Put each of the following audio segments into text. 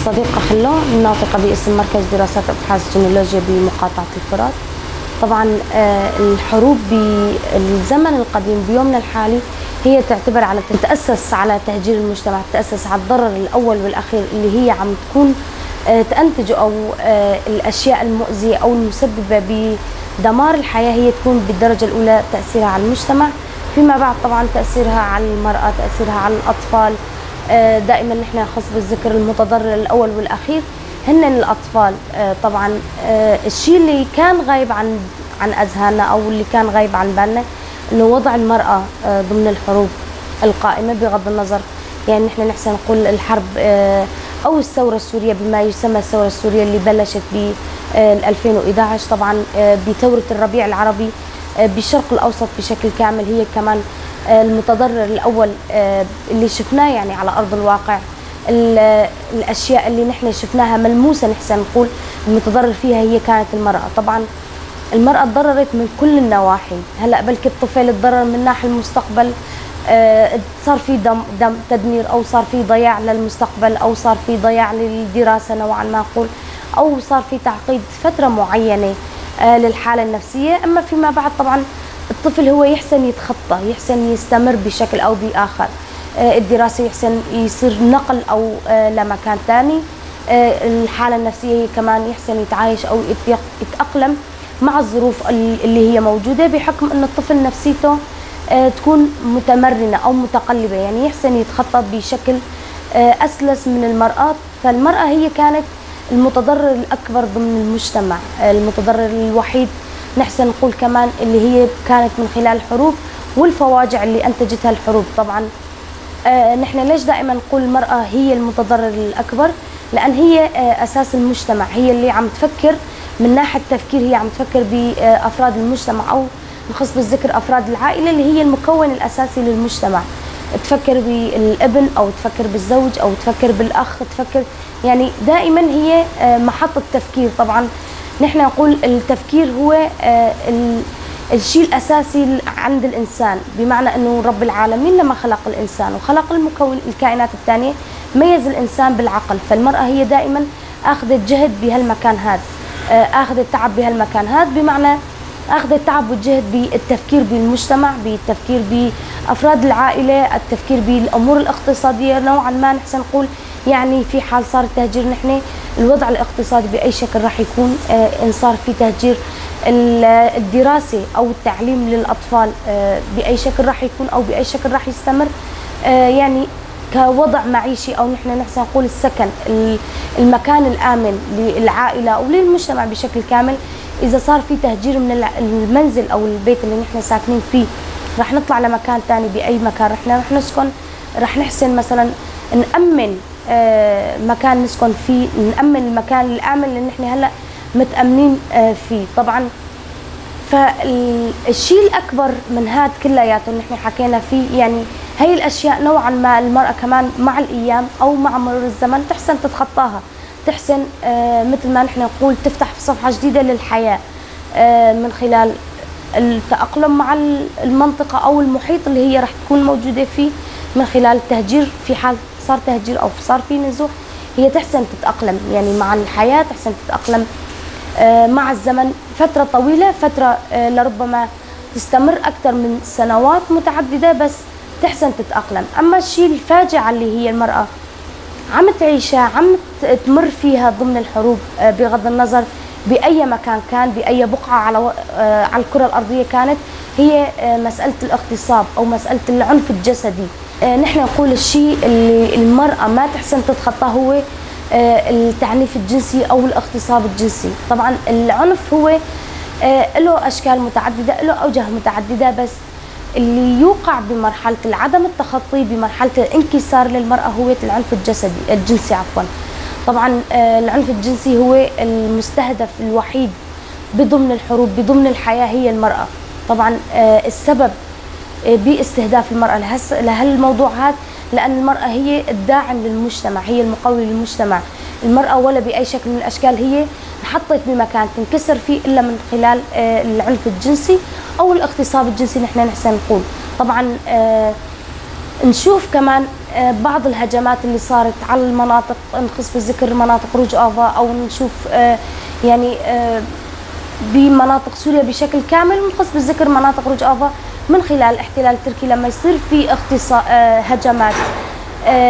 صديقة خلو الناطقة باسم مركز دراسات أبحاث جينيولوجيا بمقاطعة الفرات. طبعا الحروب بالزمن القديم بيومنا الحالي هي تعتبر على تتأسس على تهجير المجتمع، تتأسس على الضرر الأول والأخير اللي هي عم تكون تنتج أو الأشياء المؤذية أو المسببة بدمار الحياة هي تكون بالدرجة الأولى تأثيرها على المجتمع، فيما بعد طبعا تأثيرها على المرأة، تأثيرها على الأطفال. دائما نحن خص بالذكر المتضرر الأول والأخير هن الأطفال. طبعا الشيء اللي كان غايب عن أذهاننا أو اللي كان غايب عن بالنا إنه وضع المرأة ضمن الحروب القائمة، بغض النظر يعني نحن نحسن نقول الحرب أو الثورة السورية بما يسمى الثورة السورية اللي بلشت ب 2011 طبعا بثورة الربيع العربي بالشرق الأوسط بشكل كامل، هي كمان المتضرر الأول اللي شفناه يعني على أرض الواقع. الأشياء اللي نحن شفناها ملموسة نحسن نقول المتضرر فيها هي كانت المرأة. طبعا المرأة تضررت من كل النواحي، هلأ بلكي الطفل تضرر من ناحية المستقبل، صار في تدمير أو صار في ضياع للمستقبل أو صار في ضياع للدراسة نوعا ما نقول، أو صار في تعقيد فترة معينة للحالة النفسية. أما فيما بعد طبعا الطفل هو يحسن يتخطى، يحسن يستمر بشكل أو بآخر، الدراسة يحسن يصير نقل أو لمكان ثاني، الحالة النفسية كمان يحسن يتعايش أو يتأقلم مع الظروف اللي هي موجودة، بحكم أن الطفل نفسيته تكون متمرنة أو متقلبة، يعني يحسن يتخطى بشكل أسلس من المرأة. فالمرأة هي كانت المتضرر الأكبر ضمن المجتمع، المتضرر الوحيد نحسن نقول كمان اللي هي كانت من خلال الحروب والفواجع اللي أنتجتها الحروب. طبعا نحن ليش دائما نقول المرأة هي المتضرر الأكبر؟ لأن هي أساس المجتمع، هي اللي عم تفكر من ناحية التفكير، هي عم تفكر بأفراد المجتمع أو نخص بالذكر أفراد العائلة اللي هي المكون الأساسي للمجتمع. تفكر بالابن أو تفكر بالزوج أو تفكر بالأخ، تفكر يعني دائما هي محطة تفكير. طبعا نحن نقول التفكير هو الشيء الأساسي عند الإنسان، بمعنى أنه رب العالمين لما خلق الإنسان وخلق الكائنات الثانية ميز الإنسان بالعقل، فالمرأة هي دائما أخذت جهد بهالمكان هذا، أخذت تعب بهالمكان هذا، بمعنى أخذت تعب والجهد بالتفكير بالمجتمع، بالتفكير بأفراد العائلة، التفكير بالأمور الاقتصادية نوعا ما نحسن نقول. يعني في حال صار التهجير نحن الوضع الاقتصادي بأي شكل راح يكون، إن صار في تهجير الدراسة أو التعليم للأطفال بأي شكل راح يكون أو بأي شكل راح يستمر، يعني كوضع معيشي أو نحن نحسن نقول السكن، المكان الآمن للعائلة أو للمجتمع بشكل كامل. إذا صار في تهجير من المنزل أو البيت اللي نحن ساكنين فيه راح نطلع لمكان ثاني، بأي مكان رح نسكن، راح نحسن مثلا نأمن مكان نسكن فيه، نأمن المكان الآمن اللي نحن هلا متأمنين فيه. طبعا فالشيء الأكبر من هذا كلياته اللي نحن حكينا فيه، يعني هي الأشياء نوعا ما المرأة كمان مع الأيام أو مع مرور الزمن تحسن تتخطاها، تحسن مثل ما نحن نقول تفتح صفحة جديدة للحياة من خلال التأقلم مع المنطقة أو المحيط اللي هي رح تكون موجودة فيه، من خلال التهجير في حال صار تهجير أو صار في نزوح هي تحسن تتأقلم يعني مع الحياة، تحسن تتأقلم مع الزمن فترة طويلة، فترة لربما تستمر أكثر من سنوات متعددة، بس تحسن تتأقلم. أما الشيء الفاجعة اللي هي المرأة عم تعيشها، عم تمر فيها ضمن الحروب بغض النظر بأي مكان كان، بأي بقعة على الكرة الأرضية كانت، هي مسألة الاغتصاب أو مسألة العنف الجسدي. نحن نقول الشيء اللي المرأة ما تحسن تتخطاه هو التعنيف الجنسي أو الاغتصاب الجنسي. طبعا العنف هو له أشكال متعددة، له أوجه متعددة، بس اللي يوقع بمرحلة عدم التخطي، بمرحلة الانكسار للمرأة هو العنف الجنسي عفوا. طبعا العنف الجنسي هو المستهدف الوحيد بضمن الحروب بضمن الحياة هي المرأة. طبعا السبب باستهداف المرأة لهالموضوع هذا لأن المرأة هي الداعم للمجتمع، هي المقوي للمجتمع. المرأة ولا بأي شكل من الأشكال هي انحطت بمكان تنكسر فيه إلا من خلال العنف الجنسي أو الاغتصاب الجنسي نحن نحسن نقول. طبعا نشوف كمان بعض الهجمات اللي صارت على المناطق، نخص بذكر مناطق روج آفا أو نشوف يعني بمناطق سوريا بشكل كامل، ونخص بالذكر مناطق روج آفا من خلال الاحتلال التركي. لما يصير في هجمات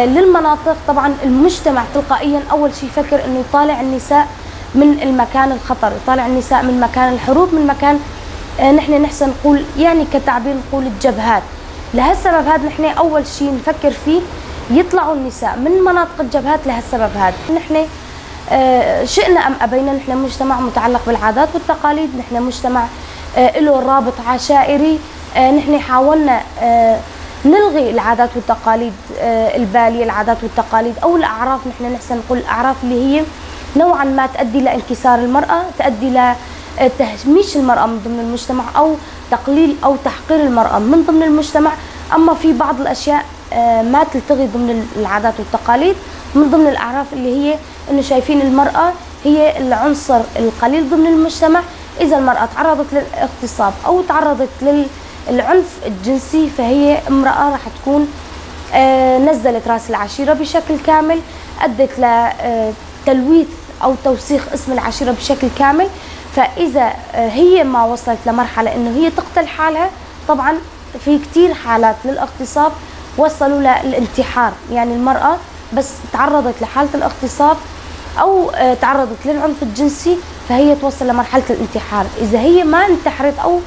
للمناطق، طبعا المجتمع تلقائيا أول شيء يفكر إنه يطالع النساء من المكان الخطر، يطالع النساء من مكان الحروب، من مكان نحن نحسن نقول يعني كتعبير نقول الجبهات. لهالسبب هذا نحن أول شيء نفكر فيه يطلعوا النساء من مناطق الجبهات. لهالسبب هذا نحن شئنا أم أبينا نحن مجتمع متعلق بالعادات والتقاليد، نحن مجتمع له رابط عشائري. نحن حاولنا نلغي العادات والتقاليد البالية، العادات والتقاليد أو الأعراف، نحن نحسن نقول الأعراف اللي هي نوعا ما تؤدي لانكسار المرأة، تؤدي لتهميش المرأة من ضمن المجتمع أو تقليل أو تحقير المرأة من ضمن المجتمع. أما في بعض الأشياء ما تلتغي ضمن العادات والتقاليد، من ضمن الأعراف اللي هي إنه شايفين المرأة هي العنصر القليل ضمن المجتمع. إذا المرأة تعرضت للاغتصاب أو تعرضت للعنف الجنسي فهي امرأة راح تكون نزلت راس العشيرة بشكل كامل، أدت لتلويث أو توسيخ اسم العشيرة بشكل كامل. فإذا هي ما وصلت لمرحلة إنه هي تقتل حالها، طبعا في كتير حالات للاغتصاب وصلوا للانتحار. يعني المرأة بس تعرضت لحالة الاغتصاب أو تعرضت للعنف الجنسي فهي توصل لمرحلة الانتحار. إذا هي ما انتحرت أو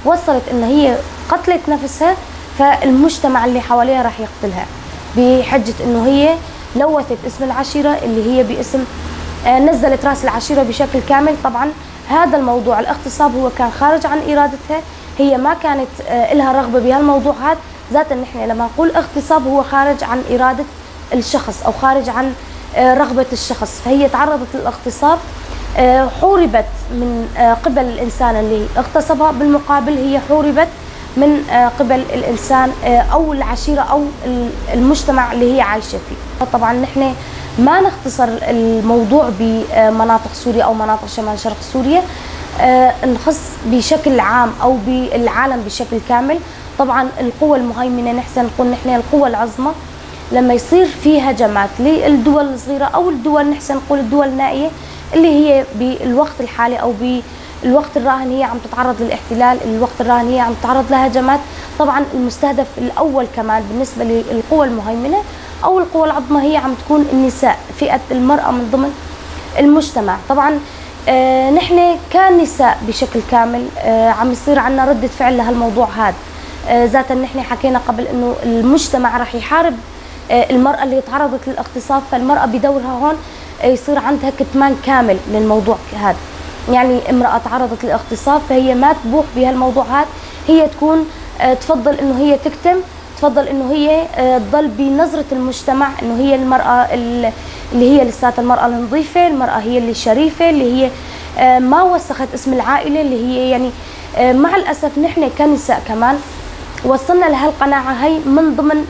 وصلت إن هي قتلت نفسها، فالمجتمع اللي حواليها راح يقتلها بحجة إنه هي لوثت اسم العشيرة اللي هي باسم نزلت راس العشيرة بشكل كامل. طبعا هذا الموضوع الاغتصاب هو كان خارج عن إرادتها، هي ما كانت لها رغبة بهالموضوع هذا ذاتا. نحن لما نقول اغتصاب هو خارج عن إرادة الشخص أو خارج عن رغبة الشخص، فهي تعرضت للاغتصاب، حوربت من قبل الإنسان اللي اغتصبها، بالمقابل هي حوربت من قبل الإنسان أو العشيرة أو المجتمع اللي هي عايشة فيه. طبعا نحن ما نختصر الموضوع بمناطق سوريا أو مناطق شمال شرق سوريا، نخص بشكل عام أو بالعالم بشكل كامل. طبعا القوى المهيمنة نحسن نقول نحن القوى العظمى، لما يصير في هجمات للدول الصغيرة أو الدول نحسن نقول الدول النائية اللي هي بالوقت الحالي أو بالوقت الراهن هي عم تتعرض للاحتلال، الوقت الراهن هي عم تتعرض لهجمات. طبعا المستهدف الأول كمان بالنسبة للقوى المهيمنة أو القوى العظمى هي عم تكون النساء، فئة المرأة من ضمن المجتمع. طبعا نحن كنساء بشكل كامل عم يصير عندنا ردة فعل لهالموضوع هذا ذاتا. نحن حكينا قبل إنه المجتمع راح يحارب المرأة اللي تعرضت للاغتصاب، فالمرأة بدورها هون يصير عندها كتمان كامل للموضوع هذا. يعني امرأة تعرضت للاغتصاب فهي ما تبوح بهالموضوع هذا، هي تكون تفضل انه هي تكتم، تفضل انه هي تضل بنظرة المجتمع انه هي المرأة اللي هي لساتها المرأة النظيفة، المرأة هي اللي شريفة، اللي هي ما وسخت اسم العائلة، اللي هي يعني مع الأسف نحن كنساء كمان وصلنا لهالقناعة هي من ضمن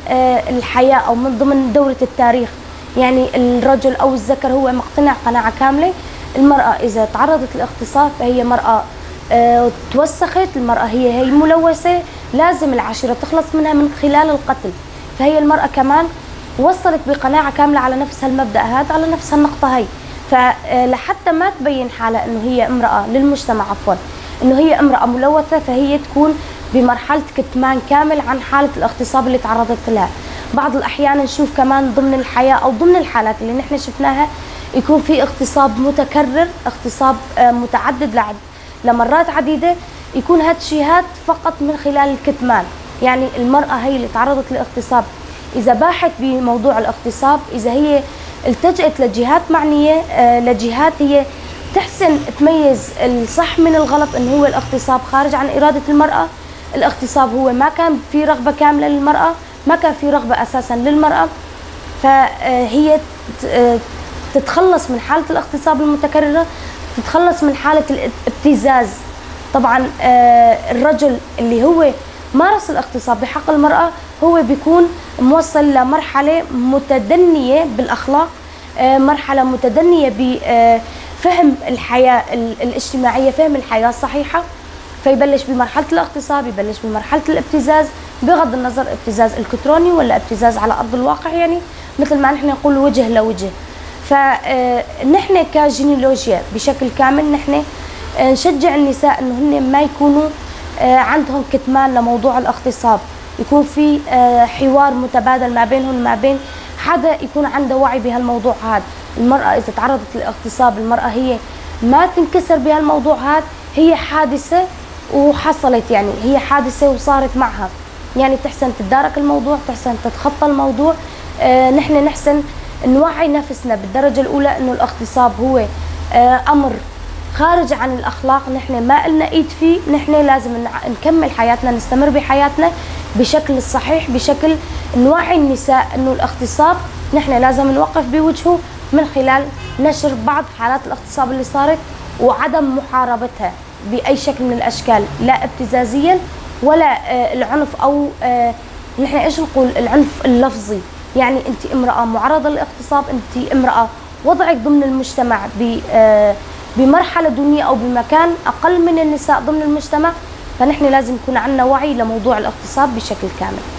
الحياة أو من ضمن دورة التاريخ. يعني الرجل أو الذكر هو مقتنع قناعة كاملة المرأة إذا تعرضت للاغتصاب فهي مرأة توسخت، المرأة هي ملوثة، لازم العشيرة تخلص منها من خلال القتل. فهي المرأة كمان وصلت بقناعة كاملة على نفس هالمبدأ هذا، على نفس هالنقطة هي. فلحتى ما تبين حالها إنه هي امرأة للمجتمع عفوا إنه هي امرأة ملوثة، فهي تكون بمرحلة كتمان كامل عن حالة الاغتصاب اللي تعرضت لها. بعض الأحيان نشوف كمان ضمن الحياة أو ضمن الحالات اللي نحن شفناها يكون في اغتصاب متكرر، اغتصاب متعدد لمرات عديدة، يكون هاد الشيء فقط من خلال الكتمان. يعني المرأة هي اللي تعرضت للاغتصاب إذا باحت بموضوع الاغتصاب، إذا هي التجأت لجهات معنية، لجهات هي تحسن تميز الصح من الغلط، إنه هو الاغتصاب خارج عن إرادة المرأة، الاغتصاب هو ما كان في رغبة كاملة للمرأة، ما كان في رغبة أساسا للمرأة، فهي تتخلص من حالة الاغتصاب المتكررة، تتخلص من حالة الابتزاز. طبعا الرجل اللي هو مارس الاغتصاب بحق المرأة هو بيكون موصل لمرحلة متدنية بالأخلاق، مرحلة متدنية بفهم الحياة الاجتماعية، فهم الحياة الصحيحة، فيبلش بمرحلة الاغتصاب، يبلش بمرحلة الابتزاز، بغض النظر ابتزاز الكتروني ولا ابتزاز على ارض الواقع، يعني مثل ما نحن نقول وجه لوجه. فنحن كجينيولوجيا بشكل كامل نحن نشجع النساء انه هن ما يكونوا عندهم كتمان لموضوع الاغتصاب، يكون في حوار متبادل ما بينهم ما بين حدا يكون عنده وعي بهالموضوع هذا. المرأة إذا تعرضت للاغتصاب، المرأة هي ما تنكسر بهالموضوع هذا، هي حادثة وحصلت، يعني هي حادثة وصارت معها، يعني تحسن تتدارك الموضوع، تحسن تتخطى الموضوع. نحن نحسن نوعي نفسنا بالدرجة الأولى إنه الاغتصاب هو أمر خارج عن الأخلاق، نحن ما لنا إيد فيه، نحن لازم نكمل حياتنا، نستمر بحياتنا بشكل الصحيح، بشكل نوعي النساء إنه الاغتصاب نحن لازم نوقف بوجهه من خلال نشر بعض حالات الاغتصاب اللي صارت وعدم محاربتها بأي شكل من الأشكال، لا ابتزازيا ولا العنف أو نحن إيش نقول العنف اللفظي. يعني أنت امرأة معرضة للاغتصاب، أنت امرأة وضعك ضمن المجتمع بمرحلة دونية أو بمكان أقل من النساء ضمن المجتمع، فنحن لازم يكون عندنا وعي لموضوع الاغتصاب بشكل كامل.